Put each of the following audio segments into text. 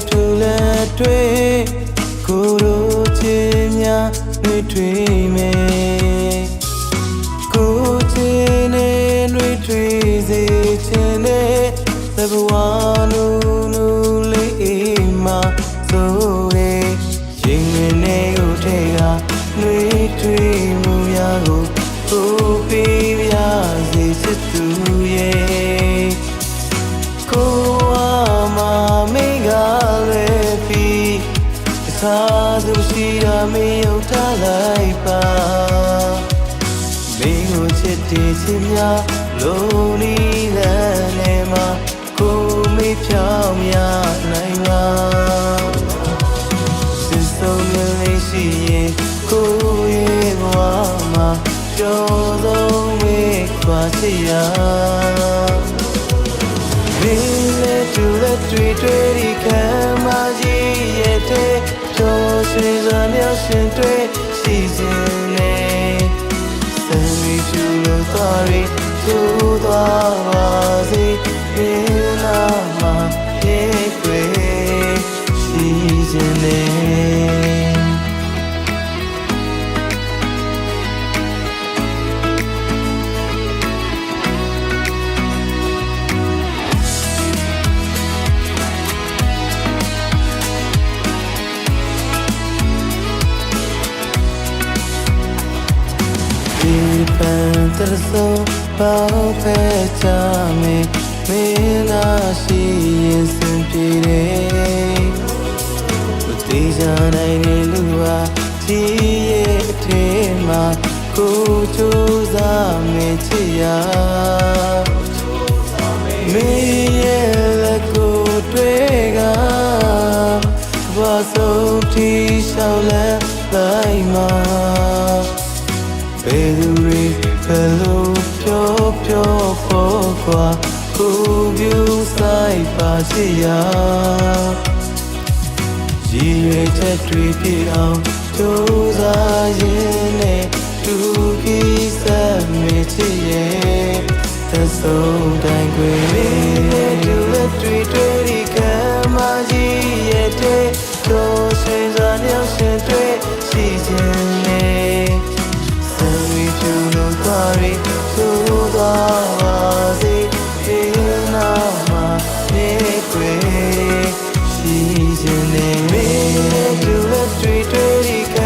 ထူလက်တွေကိုတို့ချင်းများတွေထွေးမယ်ကိုချင်းနဲ့တွေထွေးစေချင်တဲ့သဘဝနူနူလေးအိမ်မှာဆိုရဲရင်ငယ်နဲ့ကိုထဲကတွေထွေးမှုများကိုပေးပြစေချစ်သူရဲ့ကိုမမေကလည်းပြီးသာသူရှိတာမေရုပ်ထားလိုက်ပါမင်းကိုချစ်တယ်ချစ်များလုံးနီးလန်းနေမှာကိုမေးဖြောင်းရနိုင်ပါစစ်ဆုံးလေးရှိရင်ကိုရဲ့ဘဝမှာကျော်ဆုံးမေးခွာချစ်ရတူလက်တွေဒီခံမကြီးရဲ့တဲ့တော်ရွှေစွာမြောက်ရှင်တွေစီစဉ်နေစံရီကျူလို့သွားရီကျူသွားပါစေဒီနာမှာပြေခွေစီစဉ်နေဒီပန်တဆိုပေါဖဲချမေမင်းနာရှိရင်စင်ပြေတယ်မတိကြနိုင်တဲ့လူဟာဒီရဲ့အထင်းမှာကိုကြိုးစားမေချစ်ရမင်းရဲ့လက်ကိုတွေ့ကဘာဆုံးထိရှောက်လဲလိုက်မှာဘယ်သူတွေဘယ်လိုပြောဖို့ကွာကိုပြူဆိုင်ပါချစ်ရရည်ရွယ်ချက်တွေပြည့်အောင်ကြိုးစားရင်းနဲ့သူကြီးစမ်းမေချစ်ရဲ့သဆုံးတိုင်းခွေလေးတူလက်တွေဒီကမကြီးရဲ့တဲ့တော်ဆွေစွာမြောက်ရှင်တွေရှိခြင်းနဲ့ကျူလို့သွားရီသို့သွားပါစေဒီနာမှာနေခွေရှိခြင်းနဲ့မေကျူလက်တွေဒီက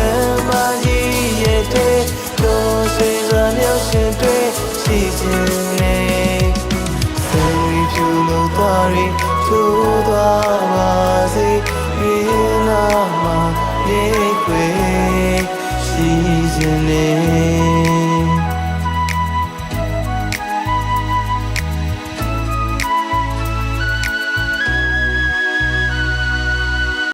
မကြီးရဲ့တဲ့တော်ဆွေစွာမြောက်ရှင်တွေရှိခြင်းနဲ့စံရီကျူလို့သွားရီသို့သွားပါစေ